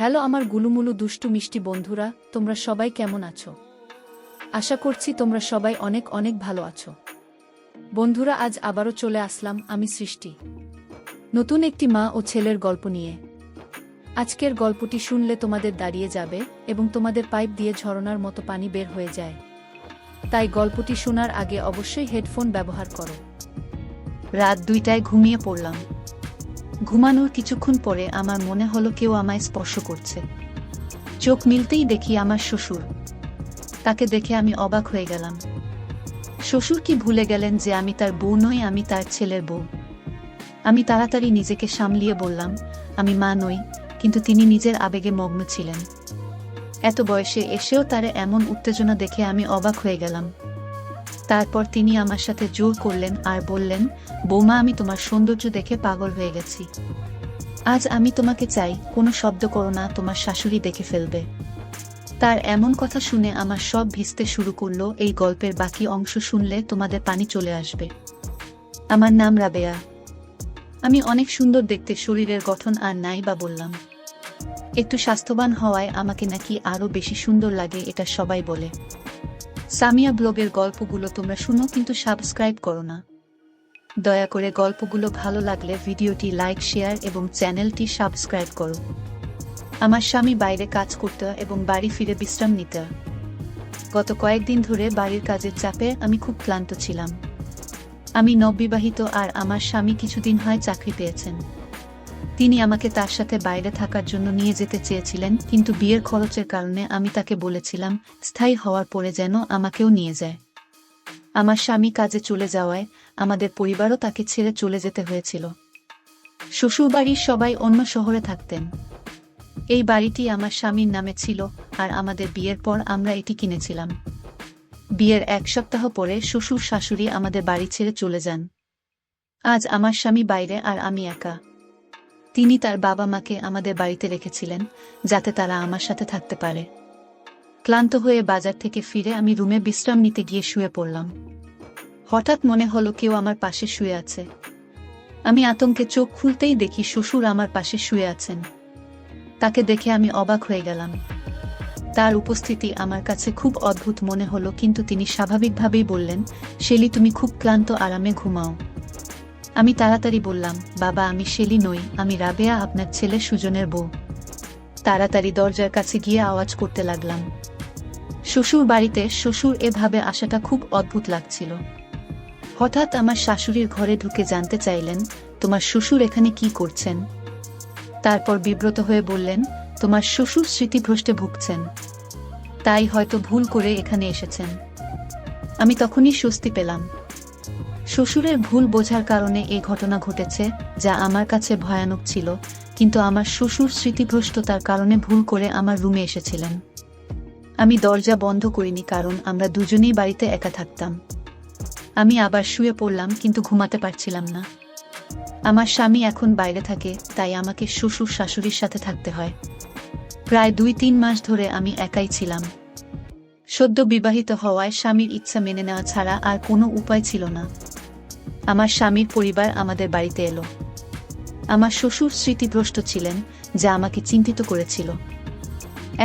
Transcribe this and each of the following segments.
Hello আমার গুলুমুলু দুষ্টু মিষ্টি বন্ধুরা, তোমরা সবাই কেমন আছো? আশা করছি তোমরা সবাই অনেক অনেক ভালো আছো। বন্ধুরা, আজ আবারও চলে আসলাম আমি সৃষ্টি, নতুন একটি মা ও ছেলের গল্প নিয়ে। আজকের গল্পটি শুনলে তোমাদের দাঁড়িয়ে যাবে এবং তোমাদের পাইপ দিয়ে ঝরনার মতো পানি বের হয়ে যায়। তাই গল্পটি শোনার আগে অবশ্যই হেডফোন ব্যবহার করো। রাত 2টায় ঘুমিয়ে পড়লাম। ঘুমানোর কিছুক্ষণ পরে আমার মনে হলো কেউ আমায় স্পর্শ করছে। চোখ মিলতেই দেখি আমার শ্বশুর। তাকে দেখে আমি অবাক হয়ে গেলাম। শ্বশুর কি ভুলে গেলেন যে আমি তার বউ নই, আমি তার ছেলের বউ? আমি তাড়াতাড়ি নিজেকে সামলিয়ে বললাম, আমি মা নই, কিন্তু তিনি নিজের আবেগে মগ্ন ছিলেন। এত বয়সে এসেও তার এমন উত্তেজনা দেখে আমি অবাক হয়ে গেলাম। তারপর তিনি আমার সাথে জোর করলেন আর বললেন, বৌমা, আমি তোমার সৌন্দর্য দেখে পাগল হয়ে গেছি। আজ আমি তোমাকে চাই, কোনো শব্দ করো না, তোমার শাশুড়ি দেখে ফেলবে। তার এমন কথা শুনে আমার সব ভিজতে শুরু করলো। এই গল্পের বাকি অংশ শুনলে তোমাদের পানি চলে আসবে। আমার নাম রাবেয়া। আমি অনেক সুন্দর দেখতে, শরীরের গঠন আর নাই বা বললাম। একটু স্বাস্থ্যবান হওয়ায় আমাকে নাকি আরো বেশি সুন্দর লাগে, এটা সবাই বলে। সামিয়া ব্লগের গল্পগুলো তোমরা শুনো, কিন্তু সাবস্ক্রাইব করো না। দয়া করে গল্পগুলো ভালো লাগলে ভিডিওটি লাইক, শেয়ার এবং চ্যানেলটি সাবস্ক্রাইব করো। আমার স্বামী বাইরে কাজ করতে এবং বাড়ি ফিরে বিশ্রাম নিতে। গত কয়েকদিন ধরে বাড়ির কাজের চাপে আমি খুব ক্লান্ত ছিলাম। আমি নববিবাহিত আর আমার স্বামী কিছুদিন হয় চাকরি পেয়েছেন। তিনি আমাকে তার সাথে বাইরে থাকার জন্য নিয়ে যেতে চেয়েছিলেন, কিন্তু বিয়ের খরচের কারণে আমি তাকে বলেছিলাম স্থায়ী হওয়ার পরে যেন আমাকেও নিয়ে যায়। আমার স্বামী কাজে চলে যাওয়ায় আমাদের পরিবারও তাকে ছেড়ে চলে যেতে হয়েছিল। শ্বশুরবাড়ির সবাই অন্য শহরে থাকতেন। এই বাড়িটি আমার স্বামীর নামে ছিল আর আমাদের বিয়ের পর আমরা এটি কিনেছিলাম। বিয়ের 1 সপ্তাহ পরে শ্বশুর শাশুড়ি আমাদের বাড়ি ছেড়ে চলে যান। আজ আমার স্বামী বাইরে আর আমি একা। তিনি তার বাবা মাকে আমাদের বাড়িতে রেখেছিলেন যাতে তারা আমার সাথে থাকতে পারে। ক্লান্ত হয়ে বাজার থেকে ফিরে আমি রুমে বিশ্রাম নিতে গিয়ে শুয়ে পড়লাম। হঠাৎ মনে হলো কেউ আমার পাশে শুয়ে আছে। আমি আতঙ্কে চোখ খুলতেই দেখি শ্বশুর আমার পাশে শুয়ে আছেন। তাকে দেখে আমি অবাক হয়ে গেলাম। তার উপস্থিতি আমার কাছে খুব অদ্ভুত মনে হলো, কিন্তু তিনি স্বাভাবিকভাবেই বললেন, শেলি, তুমি খুব ক্লান্ত, আরামে ঘুমাও। আমি তাড়াতাড়ি বললাম, বাবা, আমি শেলি নই, আমি রাবেয়া, আপনার ছেলে সুজনের বউ। তাড়াতাড়ি দরজার কাছে গিয়ে আওয়াজ করতে লাগলাম। শ্বশুর বাড়িতে শ্বশুর এভাবে আসাটা খুব অদ্ভুত লাগছিল। হঠাৎ আমার শাশুড়ির ঘরে ঢুকে জানতে চাইলেন, তোমার শ্বশুর এখানে কি করছেন? তারপর বিব্রত হয়ে বললেন, তোমার শ্বশুর স্মৃতিভ্রষ্টে ভুগছেন, তাই হয়তো ভুল করে এখানে এসেছেন। আমি তখনই স্বস্তি পেলাম। শ্বশুরের ভুল বোঝার কারণে এই ঘটনা ঘটেছে, যা আমার কাছে ভয়ানক ছিল, কিন্তু আমার শ্বশুর স্মৃতিভ্রষ্টতার কারণে ভুল করে আমার রুমে এসেছিলেন। আমি দরজা বন্ধ করিনি, কারণ আমরা দুজনেই বাড়িতে একা থাকতাম। আমি আবার শুয়ে পড়লাম, কিন্তু ঘুমাতে পারছিলাম না। আমার স্বামী এখন বাইরে থাকে, তাই আমাকে শ্বশুর শাশুড়ির সাথে থাকতে হয়। প্রায় 2-3 মাস ধরে আমি একাই ছিলাম। সদ্য বিবাহিত হওয়ায় স্বামীর ইচ্ছা মেনে নেওয়া ছাড়া আর কোনো উপায় ছিল না। আমার স্বামীর পরিবার আমাদের বাড়িতে এলো। আমার শ্বশুর স্মৃতিভ্রষ্ট ছিলেন, যা আমাকে চিন্তিত করেছিল।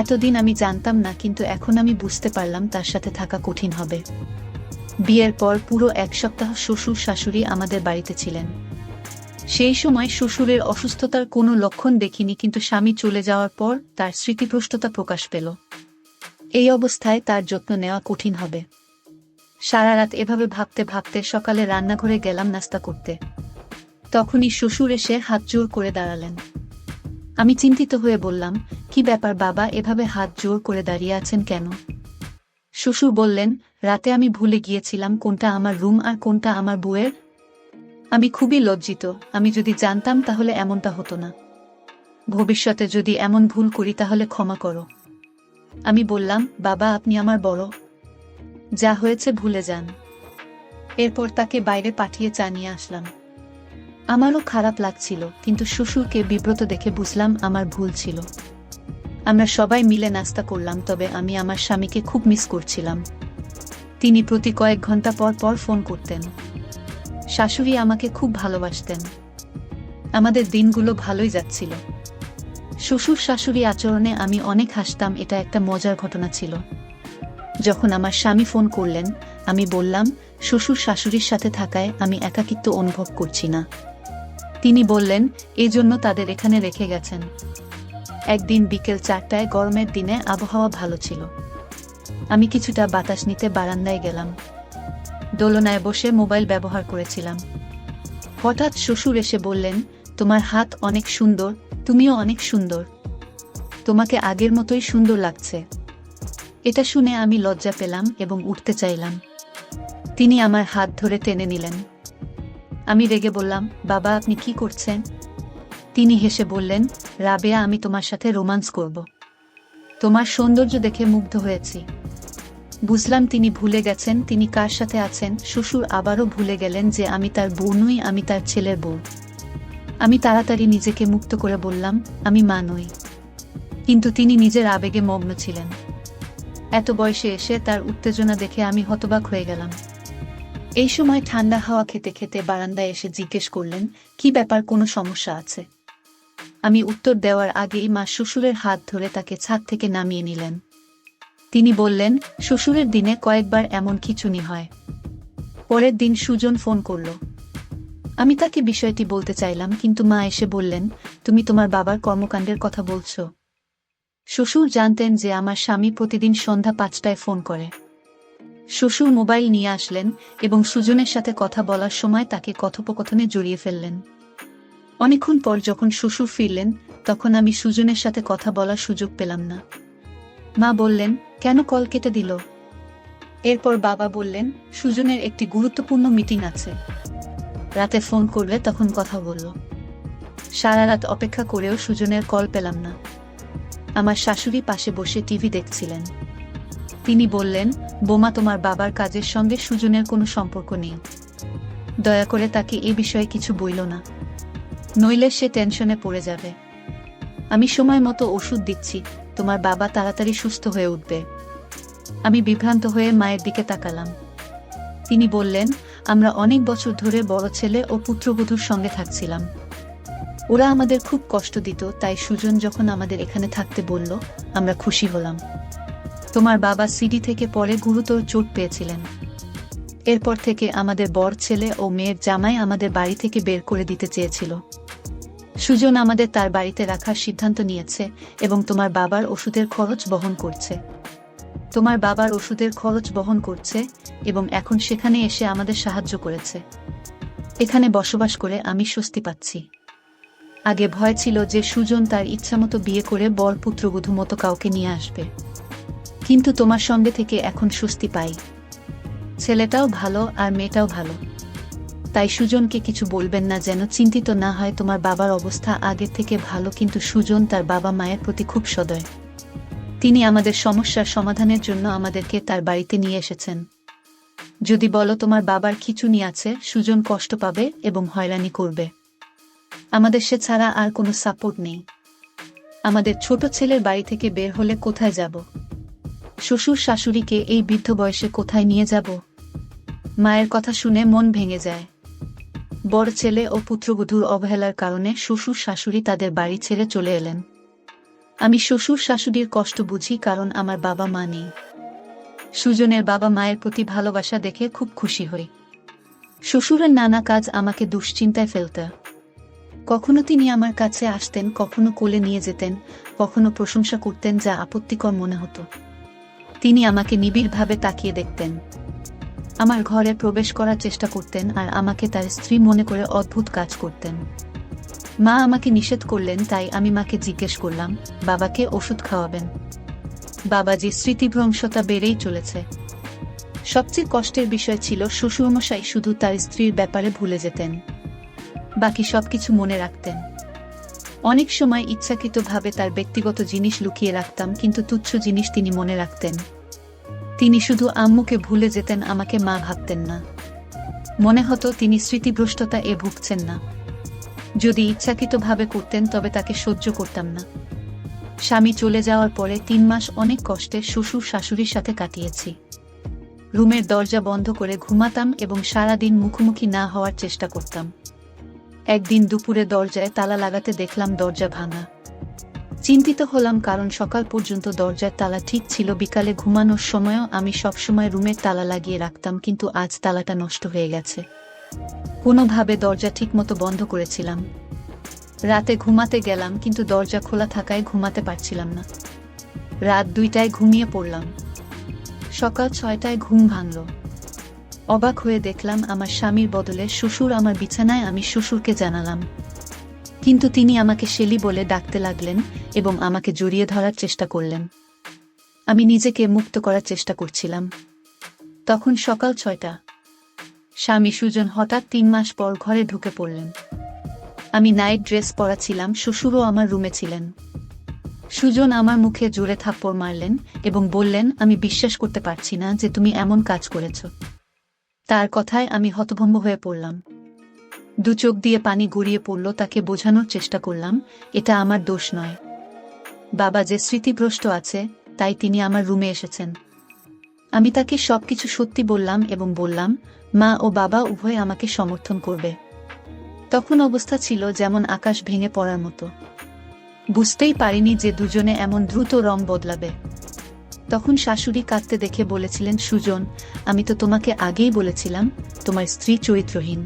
এতদিন আমি জানতাম না, কিন্তু এখন আমি বুঝতে পারলাম তার সাথে থাকা কঠিন হবে। বিয়ের পর পুরো 1 সপ্তাহ শ্বশুর শাশুড়ি আমাদের বাড়িতে ছিলেন। সেই সময় শ্বশুরের অসুস্থতার কোনো লক্ষণ দেখিনি, কিন্তু স্বামী চলে যাওয়ার পর তার স্মৃতিভ্রষ্টতা প্রকাশ পেল। এই অবস্থায় তার যত্ন নেওয়া কঠিন হবে। সারা রাত এভাবে ভাবতে ভাবতে সকালে রান্নাঘরে গেলাম নাস্তা করতে। তখনই শ্বশুর এসে হাত জোর করে দাঁড়ালেন। আমি চিন্তিত হয়ে বললাম, কি ব্যাপার বাবা, এভাবে হাত জোর করে দাঁড়িয়ে আছেন কেন? শ্বশুর বললেন, রাতে আমি ভুলে গিয়েছিলাম কোনটা আমার রুম আর কোনটা আমার বউয়ের। আমি খুবই লজ্জিত। আমি যদি জানতাম তাহলে এমনটা হতো না। ভবিষ্যতে যদি এমন ভুল করি তাহলে ক্ষমা করো। আমি বললাম, বাবা, আপনি আমার বড়, যা হয়েছে ভুলে যান। এরপর তাকে বাইরে পাঠিয়ে চা নিয়ে আসলাম। আমারও খারাপ লাগছিল, কিন্তু শ্বশুরকে বিব্রত দেখে বুঝলাম আমার ভুল ছিল। আমরা সবাই মিলে নাস্তা করলাম, তবে আমি আমার স্বামীকে খুব মিস করছিলাম। তিনি প্রতি কয়েক ঘন্টা পর পর ফোন করতেন। শাশুড়ি আমাকে খুব ভালোবাসতেন। আমাদের দিনগুলো ভালোই যাচ্ছিল। শ্বশুর শাশুড়ি আচরণে আমি অনেক হাসতাম, এটা একটা মজার ঘটনা ছিল। যখন আমার স্বামী ফোন করলেন, আমি বললাম শ্বশুর শাশুড়ির সাথে থাকায় আমি একাকিত্ব অনুভব করছি না। তিনি বললেন এজন্য তাদের এখানে রেখে গেছেন। একদিন বিকেল 4টায়, গরমের দিনে আবহাওয়া ভালো ছিল। আমি কিছুটা বাতাস নিতে বারান্দায় গেলাম। দোলনায় বসে মোবাইল ব্যবহার করেছিলাম। হঠাৎ শ্বশুর এসে বললেন, তোমার হাত অনেক সুন্দর, তুমিও অনেক সুন্দর, তোমাকে আগের মতোই সুন্দর লাগছে। এটা শুনে আমি লজ্জা পেলাম এবং উঠতে চাইলাম। তিনি আমার হাত ধরে টেনে নিলেন। আমি রেগে বললাম, বাবা আপনি কি করছেন? তিনি হেসে বললেন, রাবেয়া আমি তোমার সাথে রোমান্স করব। তোমার সৌন্দর্য দেখে মুগ্ধ হয়েছি। বুঝলাম তিনি ভুলে গেছেন তিনি কার সাথে আছেন। শ্বশুর আবারও ভুলে গেলেন যে আমি তার বউ নই, আমি তার ছেলের বউ। আমি তাড়াতাড়ি নিজেকে মুক্ত করে বললাম, আমি মা নই। কিন্তু তিনি নিজের আবেগে মগ্ন ছিলেন। এত বয়সে এসে তার উত্তেজনা দেখে আমি হতবাক হয়ে গেলাম। এই সময় ঠান্ডা হাওয়া খেতে খেতে বারান্দায় এসে জিজ্ঞেস করলেন, কি ব্যাপার, কোনো সমস্যা আছে? আমি উত্তর দেওয়ার আগেই মা শ্বশুরের হাত ধরে তাকে ছাদ থেকে নামিয়ে নিলেন। তিনি বললেন, শ্বশুরের দিনে কয়েকবার এমন খিঁচুনি হয়। পরের দিন সুজন ফোন করল। আমি তাকে বিষয়টি বলতে চাইলাম, কিন্তু মা এসে বললেন, তুমি তোমার বাবার কর্মকাণ্ডের কথা বলছো। শ্বশুর জানতেন যে আমার স্বামী প্রতিদিন সন্ধ্যা 5টায় ফোন করে। শ্বশুর মোবাইল নিয়ে আসলেন এবং সুজনের সাথে কথা বলার সময় তাকে কথোপকথনে জড়িয়ে ফেললেন। অনেকক্ষণ পর যখন শ্বশুর ফিরলেন, তখন আমি সুজনের সাথে কথা বলার সুযোগ পেলাম না। মা বললেন, কেন কল কেটে দিল? এরপর বাবা বললেন, সুজনের একটি গুরুত্বপূর্ণ মিটিং আছে, রাতে ফোন করলে তখন কথা বলল। সারা রাত অপেক্ষা করেও সুজনের কল পেলাম না। আমার শাশুড়ি পাশে বসে টিভি দেখছিলেন। তিনি বললেন, বোমা তোমার বাবার কাজের সঙ্গে সুজনের কোনো সম্পর্ক নেই। দয়া করে তাকে এ বিষয়ে কিছু বইল না, নইলে সে টেনশনে পড়ে যাবে। আমি সময় মতো ওষুধ দিচ্ছি, তোমার বাবা তাড়াতাড়ি সুস্থ হয়ে উঠবে। আমি বিভ্রান্ত হয়ে মায়ের দিকে তাকালাম। তিনি বললেন, আমরা অনেক বছর ধরে বড় ছেলে ও পুত্রবধূর সঙ্গে থাকছিলাম। ওরা আমাদের খুব কষ্ট দিত, তাই সুজন যখন আমাদের এখানে থাকতে বলল, আমরা খুশি হলাম। তোমার বাবা সিডি থেকে পরে গুরুতর চোট পেয়েছিলেন। এরপর থেকে আমাদের বড় ছেলে ও মেয়ের জামাই আমাদের বাড়ি থেকে বের করে দিতে চেয়েছিল। সুজন আমাদের তার বাড়িতে রাখার সিদ্ধান্ত নিয়েছে এবং তোমার বাবার ওষুধের খরচ বহন করছে। তোমার বাবার ওষুধের খরচ বহন করছে এবং এখন সেখানে এসে আমাদের সাহায্য করেছে। এখানে বসবাস করে আমি স্বস্তি পাচ্ছি। আগে ভয় ছিল যে সুজন তার ইচ্ছামতো বিয়ে করে বর পুত্রবধূ মতো কাউকে নিয়ে আসবে, কিন্তু তোমার সঙ্গে থেকে এখন স্বস্তি পাই। ছেলেটাও ভালো আর মেয়েটাও ভালো। তাই সুজনকে কিছু বলবেন না, যেন চিন্তিত না হয়। তোমার বাবার অবস্থা আগের থেকে ভালো, কিন্তু সুজন তার বাবা মায়ের প্রতি খুব সদয়। তিনি আমাদের সমস্যার সমাধানের জন্য আমাদেরকে তার বাড়িতে নিয়ে এসেছেন। যদি বলো তোমার বাবার খিঁচুনি আছে, সুজন কষ্ট পাবে এবং হয়রানি করবে। আমাদের সে ছাড়া আর কোনো সাপোর্ট নেই। আমাদের ছোট ছেলের বাড়ি থেকে বের হলে কোথায় যাব? শ্বশুর শাশুড়িকে এই বৃদ্ধ বয়সে কোথায় নিয়ে যাব? মায়ের কথা শুনে মন ভেঙে যায়। বড় ছেলে ও পুত্রবধূর অবহেলার কারণে শ্বশুর শাশুড়ি তাদের বাড়ি ছেড়ে চলে এলেন। আমি শ্বশুর শাশুড়ির কষ্ট বুঝি, কারণ আমার বাবা মা নেই। সুজনের বাবা মায়ের প্রতি ভালোবাসা দেখে খুব খুশি হই। শ্বশুরের নানা কাজ আমাকে দুশ্চিন্তায় ফেলত। কখনো তিনি আমার কাছে আসতেন, কখনো কোলে নিয়ে যেতেন, কখনো প্রশংসা করতেন যা আপত্তিকর মনে হতো। তিনি আমাকে নিবিড়ভাবে তাকিয়ে দেখতেন, আমার ঘরে প্রবেশ করার চেষ্টা করতেন আর আমাকে তার স্ত্রী মনে করে অদ্ভুত কাজ করতেন। মা আমাকে নিষেধ করলেন, তাই আমি মাকে জিজ্ঞেস করলাম, বাবাকে ওষুধ খাওয়াবেন? বাবাজি স্মৃতিভ্রংশতা বেড়েই চলেছে। সবচেয়ে কষ্টের বিষয় ছিল শ্বশুরমশাই শুধু তার স্ত্রীর ব্যাপারে ভুলে যেতেন, বাকি সবকিছু মনে রাখতেন। অনেক সময় ইচ্ছাকৃতভাবে তার ব্যক্তিগত জিনিস লুকিয়ে রাখতাম, কিন্তু তুচ্ছ জিনিস তিনি মনে রাখতেন। তিনি শুধু আম্মুকে ভুলে যেতেন, আমাকে মা ভাবতেন না। মনে হতো তিনি স্মৃতিভ্রষ্টতা ভুগছেন না। যদি ইচ্ছাকৃতভাবে করতেন তবে তাকে সহ্য করতাম না। স্বামী চলে যাওয়ার পরে 3 মাস অনেক কষ্টে শ্বশুর শাশুড়ির সাথে কাটিয়েছি। রুমের দরজা বন্ধ করে ঘুমাতাম এবং সারাদিন মুখোমুখি না হওয়ার চেষ্টা করতাম। একদিন দুপুরে দরজায় তালা লাগাতে দেখলাম দরজা ভাঙা। চিন্তিত হলাম, কারণ সকাল পর্যন্ত দরজার তালা ঠিক ছিল। বিকালে ঘুমানোর সময়ও আমি সবসময় রুমের তালা লাগিয়ে রাখতাম, কিন্তু আজ তালাটা নষ্ট হয়ে গেছে। কোনোভাবে দরজা ঠিকমতো বন্ধ করেছিলাম। রাতে ঘুমাতে গেলাম, কিন্তু দরজা খোলা থাকায় ঘুমাতে পারছিলাম না। রাত 2টায় ঘুমিয়ে পড়লাম। সকাল 6টায় ঘুম ভাঙল। অবাক হয়ে দেখলাম আমার স্বামীর বদলে শ্বশুর আমার বিছানায়। আমি শ্বশুরকে জানালাম, কিন্তু তিনি আমাকে শেলি বলে ডাকতে লাগলেন এবং আমাকে জড়িয়ে ধরার চেষ্টা করলেন। আমি নিজেকে মুক্ত করার চেষ্টা করছিলাম। তখন সকাল 6টা। স্বামী সুজন হঠাৎ 3 মাস পর ঘরে ঢুকে পড়লেন। আমি নাইট ড্রেস পরা ছিলাম, শ্বশুরও আমার রুমে ছিলেন। সুজন আমার মুখে জোরে থাপ্পড় মারলেন এবং বললেন, আমি বিশ্বাস করতে পারছি না যে তুমি এমন কাজ করেছ। তার কথায় আমি হতভম্ব হয়ে পড়লাম। 2 চোখ দিয়ে পানি গড়িয়ে পড়ল। তাকে বোঝানোর চেষ্টা করলাম, এটা আমার দোষ নয়। বাবা যে স্মৃতিভ্রষ্ট আছে, তাই তিনি আমার রুমে এসেছেন। আমি তাকে সবকিছু সত্যি বললাম এবং বললাম, মা ও বাবা উভয় আমাকে সমর্থন করবে। তখন অবস্থা ছিল যেমন আকাশ ভেঙে পড়ার মতো। বুঝতেই পারিনি যে দুজনে এমন দ্রুত রং বদলাবে। তখন শাশুড়ি কাঁদতে দেখে বলেছিলেন, সুজন, আমি তো তোমাকে আগেই বলেছিলাম তোমার স্ত্রী চরিত্রহীন।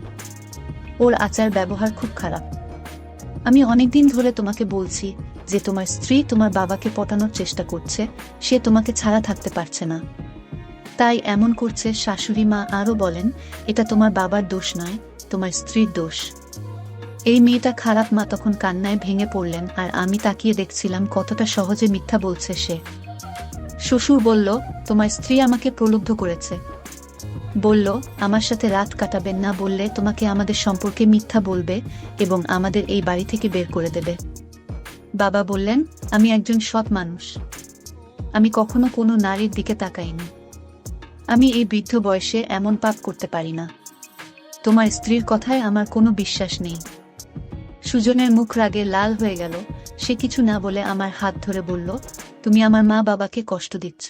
ওর আচার ব্যবহার খুব খারাপ। আমি অনেকদিন ধরে তোমাকে বলছি যে তোমার স্ত্রী তোমার বাবাকে পটানোর চেষ্টা করছে, সে তোমাকে ছাড়া থাকতে পারছে না, তাই এমন করছে। শাশুড়ি মা আরও বলেন, এটা তোমার বাবার দোষ নয়, তোমার স্ত্রীর দোষ। এই মেয়েটা খারাপ। মা তখন কান্নায় ভেঙে পড়লেন, আর আমি তাকিয়ে দেখছিলাম কতটা সহজে মিথ্যা বলছে সে। শ্বশুর বলল, তোমার স্ত্রী আমাকে প্রলুব্ধ করেছে। বলল, আমার সাথে রাত কাটাবেন না, বললে তোমাকে আমাদের সম্পর্কে মিথ্যা বলবে এবং আমাদের এই বাড়ি থেকে বের করে দেবে। বাবা বললেন, আমি একজন সৎ মানুষ, আমি কখনো কোনো নারীর দিকে তাকাইনি। আমি এই বৃদ্ধ বয়সে এমন পাপ করতে পারি না। তোমার স্ত্রীর কথায় আমার কোনো বিশ্বাস নেই। সুজনের মুখ রাগে লাল হয়ে গেল। সে কিছু না বলে আমার হাত ধরে বলল, তুমি আমার মা বাবাকে কষ্ট দিচ্ছ।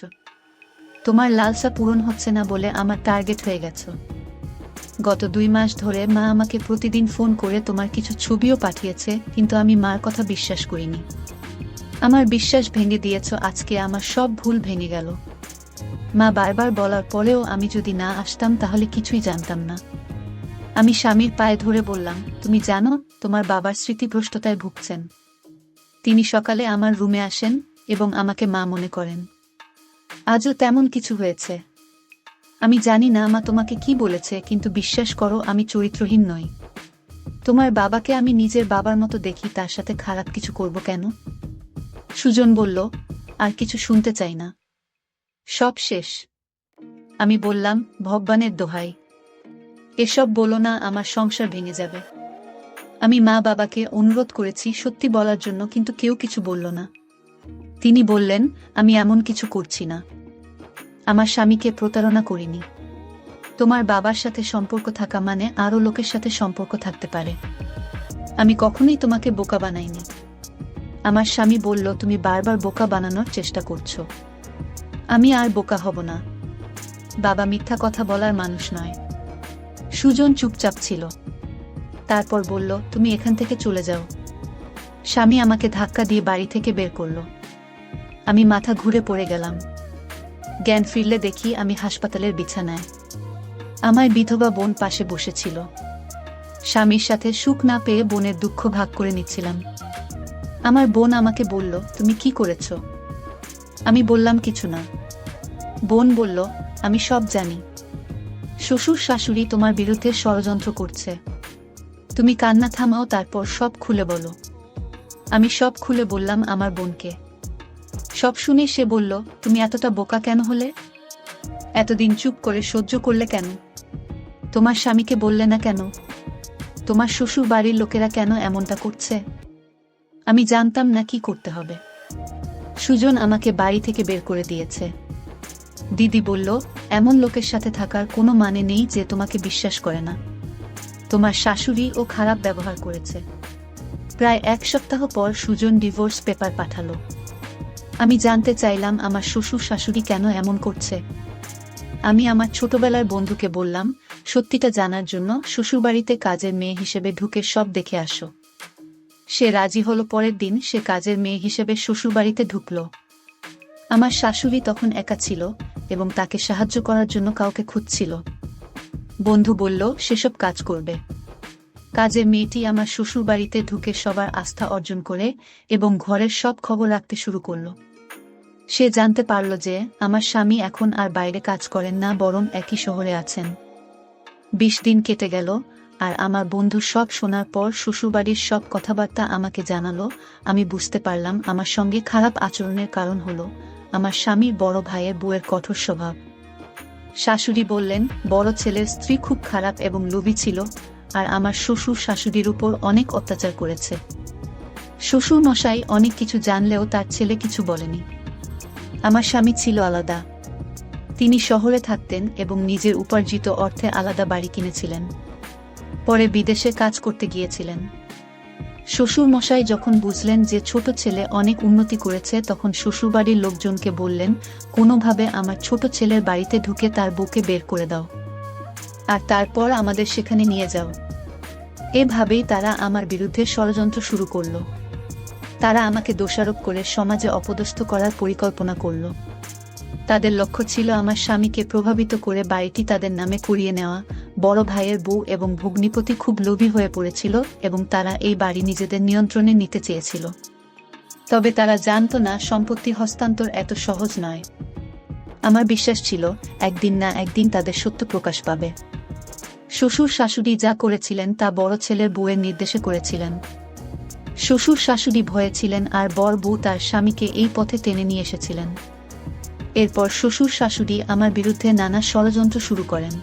তোমার লালসা পূরণ হচ্ছে না বলে আমার টার্গেট হয়ে গেছ। গত 2 মাস ধরে মা আমাকে প্রতিদিন ফোন করে তোমার কিছু ছবিও পাঠিয়েছে, কিন্তু আমি মার কথা বিশ্বাস করিনি। আমার বিশ্বাস ভেঙে দিয়েছ। আজকে আমার সব ভুল ভেঙে গেল। মা বারবার বলার পরেও আমি যদি না আসতাম তাহলে কিছুই জানতাম না। আমি স্বামীর পায়ে ধরে বললাম, তুমি জানো তোমার বাবার স্মৃতিভ্রষ্টতায় ভুগছেন। তিনি সকালে আমার রুমে আসেন এবং আমাকে মা মনে করেন। আজও তেমন কিছু হয়েছে। আমি জানি না মা তোমাকে কি বলেছে, কিন্তু বিশ্বাস করো আমি চরিত্রহীন নই। তোমার বাবাকে আমি নিজের বাবার মতো দেখি, তার সাথে খারাপ কিছু করব কেন? সুজন বলল, আর কিছু শুনতে চাই না, সব শেষ। আমি বললাম, ভগবানের দোহাই, এসব বলো না, আমার সংসার ভেঙে যাবে। আমি মা বাবাকে অনুরোধ করেছি সত্যি বলার জন্য, কিন্তু কেউ কিছু বলল না। তিনি বললেন, আমি এমন কিছু করছি না, আমার স্বামীকে প্রতারণা করিনি। তোমার বাবার সাথে সম্পর্ক থাকা মানে আরও লোকের সাথে সম্পর্ক থাকতে পারে। আমি কখনোই তোমাকে বোকা বানাইনি। আমার স্বামী বলল, তুমি বারবার বোকা বানানোর চেষ্টা করছো। আমি আর বোকা হব না। বাবা মিথ্যা কথা বলার মানুষ নয়। সুজন চুপচাপ ছিল। তারপর বলল, তুমি এখান থেকে চলে যাও। স্বামী আমাকে ধাক্কা দিয়ে বাড়ি থেকে বের করল। আমি মাথা ঘুরে পড়ে গেলাম। জ্ঞান ফিরলে দেখি আমি হাসপাতালের বিছানায়। আমার বিধবা বোন পাশে বসেছিল। স্বামীর সাথে সুখ না পেয়ে বোনের দুঃখ ভাগ করে নিচ্ছিলাম। আমার বোন আমাকে বলল, তুমি কি করেছ? আমি বললাম, কিছু না। বোন বলল, আমি সব জানি। শ্বশুর শাশুড়ি তোমার বিরুদ্ধে ষড়যন্ত্র করছে। তুমি কান্না থামাও, তারপর সব খুলে বলো। আমি সব খুলে বললাম আমার বোনকে। সব শুনে সে বলল, তুমি এতটা বোকা কেন হলে? এতদিন চুপ করে সহ্য করলে কেন? তোমার স্বামীকে বললে না কেন? তোমার শ্বশুর বাড়ির লোকেরা কেন এমনটা করছে? আমি জানতাম না কি করতে হবে। সুজন আমাকে বাড়ি থেকে বের করে দিয়েছে। দিদি বলল, এমন লোকের সাথে থাকার কোনো মানে নেই যে তোমাকে বিশ্বাস করে না। তোমার শাশুড়ি ও খারাপ ব্যবহার করেছে। প্রায় 1 সপ্তাহ পর সুজন ডিভোর্স পেপার পাঠালো। আমি জানতে চাইলাম আমার শ্বশুর শাশুড়ি কেন এমন করছে। আমি আমার ছোটবেলার বন্ধুকে বললাম, সত্যিটা জানার জন্য শ্বশুরবাড়িতে কাজের মেয়ে হিসেবে ঢুকে সব দেখে আসো। সে রাজি হলো। পরের দিন সে কাজের মেয়ে হিসেবে শ্বশুরবাড়িতে ঢুকল। আমার শাশুড়ি তখন একা ছিল এবং তাকে সাহায্য করার জন্য কাউকে খুঁজছিল। বন্ধু বলল সেসব কাজ করবে। কাজের মেয়েটি আমার শ্বশুরবাড়িতে ঢুকে সবার আস্থা অর্জন করে এবং ঘরের সব খবর রাখতে শুরু করল। সে জানতে পারল যে আমার স্বামী এখন আর বাইরে কাজ করেন না, বরং একই শহরে আছেন। 20 দিন কেটে গেল, আর আমার বন্ধু সব শোনার পর শ্বশুরবাড়ির সব কথাবার্তা আমাকে জানালো। আমি বুঝতে পারলাম আমার সঙ্গে খারাপ আচরণের কারণ হলো আমার স্বামীর বড় ভাইয়ের বউয়ের কঠোর স্বভাব। শাশুড়ি বললেন বড় ছেলের স্ত্রী খুব খারাপ এবং লোভী ছিল, আর আমার শ্বশুর শাশুড়ির উপর অনেক অত্যাচার করেছে। শ্বশুর মশাই অনেক কিছু জানলেও তার ছেলে কিছু বলেনি। আমার স্বামী ছিল আলাদা। তিনি শহরে থাকতেন এবং নিজের উপার্জিত অর্থে আলাদা বাড়ি কিনেছিলেন। পরে বিদেশে কাজ করতে গিয়েছিলেন। শ্বশুর মশাই যখন বুঝলেন যে ছোট ছেলে অনেক উন্নতি করেছে, তখন শ্বশুরবাড়ির লোকজনকে বললেন কোনোভাবে আমার ছোট ছেলের বাড়িতে ঢুকে তার বউকে বের করে দাও, আর তারপর আমাদের সেখানে নিয়ে যাও। এভাবেই তারা আমার বিরুদ্ধে ষড়যন্ত্র শুরু করল। তারা আমাকে দোষারোপ করে সমাজে অপদস্থ করার পরিকল্পনা করল। তাদের লক্ষ্য ছিল আমার স্বামীকে প্রভাবিত করে বাড়িটি তাদের নামে করিয়ে নেওয়া। বড় ভাইয়ের বউ এবং ভগ্নিপতি খুব লোভী হয়ে পড়েছিল এবং তারা এই বাড়ি নিজেদের নিয়ন্ত্রণে নিতে চেয়েছিল। তবে তারা জানত না সম্পত্তি হস্তান্তর এত সহজ নয়। আমার বিশ্বাস ছিল একদিন না একদিন তাদের সত্য প্রকাশ পাবে। শ্বশুর শাশুড়ি যা করেছিলেন তা বড় ছেলের বউয়ের নির্দেশে করেছিলেন। শ্বশুর শাশুড়ি ভয়ে ছিলেন, আর বড় বউ তার স্বামীকে এই পথে টেনে নিয়ে এসেছিলেন। এরপর শ্বশুর শাশুড়ি আমার বিরুদ্ধে নানা ষড়যন্ত্র শুরু করেন।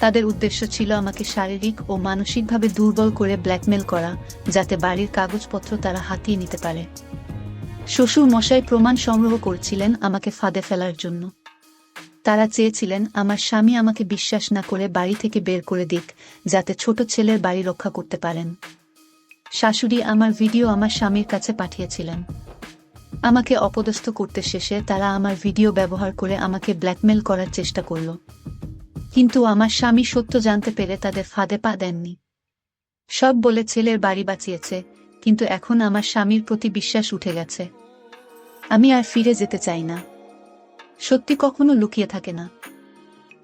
তাদের উদ্দেশ্য ছিল আমাকে শারীরিক ও মানসিকভাবে দুর্বল করে ব্ল্যাকমেল করা, যাতে বাড়ির কাগজপত্র তারা হাতিয়ে নিতে পারে। শ্বশুর মশাই প্রমাণ সংগ্রহ করছিলেন আমাকে ফাঁদে ফেলার জন্য। তারা চেয়েছিলেন আমার স্বামী আমাকে বিশ্বাস না করে বাড়ি থেকে বের করে দিক, যাতে ছোট ছেলের বাড়ি রক্ষা করতে পারেন। শাশুড়ি আমার ভিডিও আমার স্বামীর কাছে পাঠিয়েছিলেন। আমাকে অপদস্থ করতে শেষে তারা আমার ভিডিও ব্যবহার করে আমাকে ব্ল্যাকমেল করার চেষ্টা করল। কিন্তু আমার স্বামী সত্য জানতে পেরে তাদের ফাঁদে পা দেননি। সব বলে ছেলের বাড়ি বাঁচিয়েছে, কিন্তু এখন আমার স্বামীর প্রতি বিশ্বাস উঠে গেছে। আমি আর ফিরে যেতে চাই না। সত্যি কখনো লুকিয়ে থাকে না।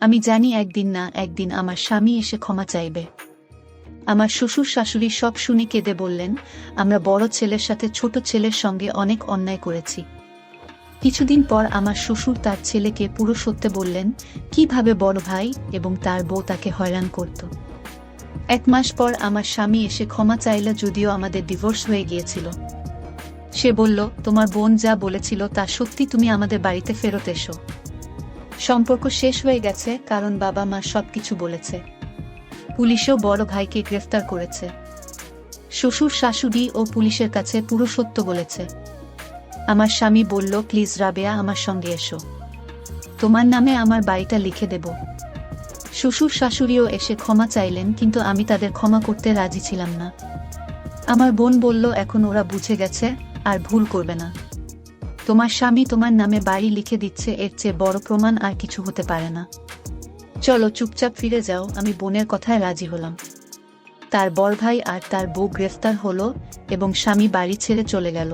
আমি জানি একদিন না একদিন আমার স্বামী এসে ক্ষমা চাইবে। আমার শ্বশুর শাশুড়ি সব শুনে কেঁদে বললেন আমরা বড় ছেলের সাথে ছোট ছেলের সঙ্গে অনেক অন্যায় করেছি। কিছুদিন পর আমার শ্বশুর তার ছেলেকে পুরো সত্যি বললেন, কিভাবে বড় ভাই এবং তার বউ তাকে হয়রান করত। 1 মাস পর আমার স্বামী এসে ক্ষমা চাইল, যদিও আমাদের ডিভোর্স হয়ে গিয়েছিল। সে বলল তোমার বোন যা বলেছিল তা সত্যি, তুমি আমাদের বাড়িতে ফেরত এসো। সম্পর্ক শেষ হয়ে গেছে, কারণ বাবা মা সবকিছু বলেছে। পুলিশও বড় ভাইকে গ্রেফতার করেছে। শ্বশুর শাশুড়ি ও পুলিশের কাছে পুরো সত্য বলেছে। আমার স্বামী বলল প্লিজ রাবেয়া, আমার সঙ্গে এসো, তোমার নামে আমার বাড়িটা লিখে দেব। শ্বশুর শাশুড়িও এসে ক্ষমা চাইলেন, কিন্তু আমি তাদের ক্ষমা করতে রাজি ছিলাম না। আমার বোন বলল এখন ওরা বুঝে গেছে, আর ভুল করবে না। তোমার স্বামী তোমার নামে বাড়ি লিখে দিচ্ছে, এর চেয়ে বড় প্রমাণ আর কিছু হতে পারে না। চলো চুপচাপ ফিরে যাও। আমি বোনের কথায় রাজি হলাম। তার বড় ভাই আর তার বউ গ্রেফতার হলো এবং স্বামী বাড়ি ছেড়ে চলে গেল।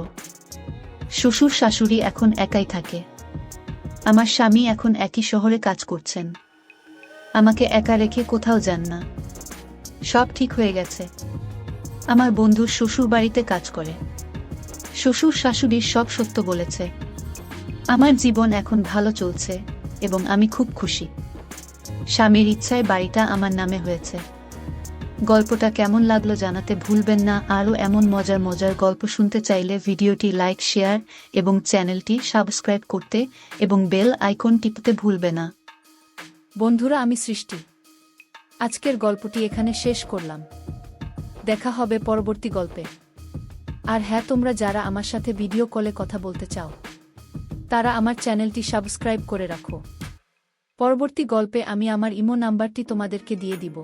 শ্বশুর শাশুড়ি এখন একাই থাকে। আমার স্বামী এখন একই শহরে কাজ করছেন। আমাকে একা রেখে কোথাও যান না। সব ঠিক হয়ে গেছে। আমার বন্ধু শ্বশুর বাড়িতে কাজ করে। শ্বশুর শাশুড়ির সব সত্য বলেছে। আমার জীবন এখন ভালো চলছে এবং আমি খুব খুশি। স্বামীর ইচ্ছায় বাড়িটা আমার নামে হয়েছে। গল্পটা কেমন লাগলো জানাতে ভুলবেন না। আরও এমন মজার মজার গল্প শুনতে চাইলে ভিডিওটি লাইক, শেয়ার এবং চ্যানেলটি সাবস্ক্রাইব করতে এবং বেল আইকন টিপতে ভুলবে না। বন্ধুরা, আমি সৃষ্টি। আজকের গল্পটি এখানে শেষ করলাম। দেখা হবে পরবর্তী গল্পে। আর হ্যাঁ, তোমরা যারা আমার সাথে ভিডিও কলে কথা বলতে চাও তারা আমার চ্যানেলটি সাবস্ক্রাইব করে রাখো। পরবর্তী গল্পে আমি আমার ইমো নাম্বারটি তোমাদেরকে দিয়ে দিব।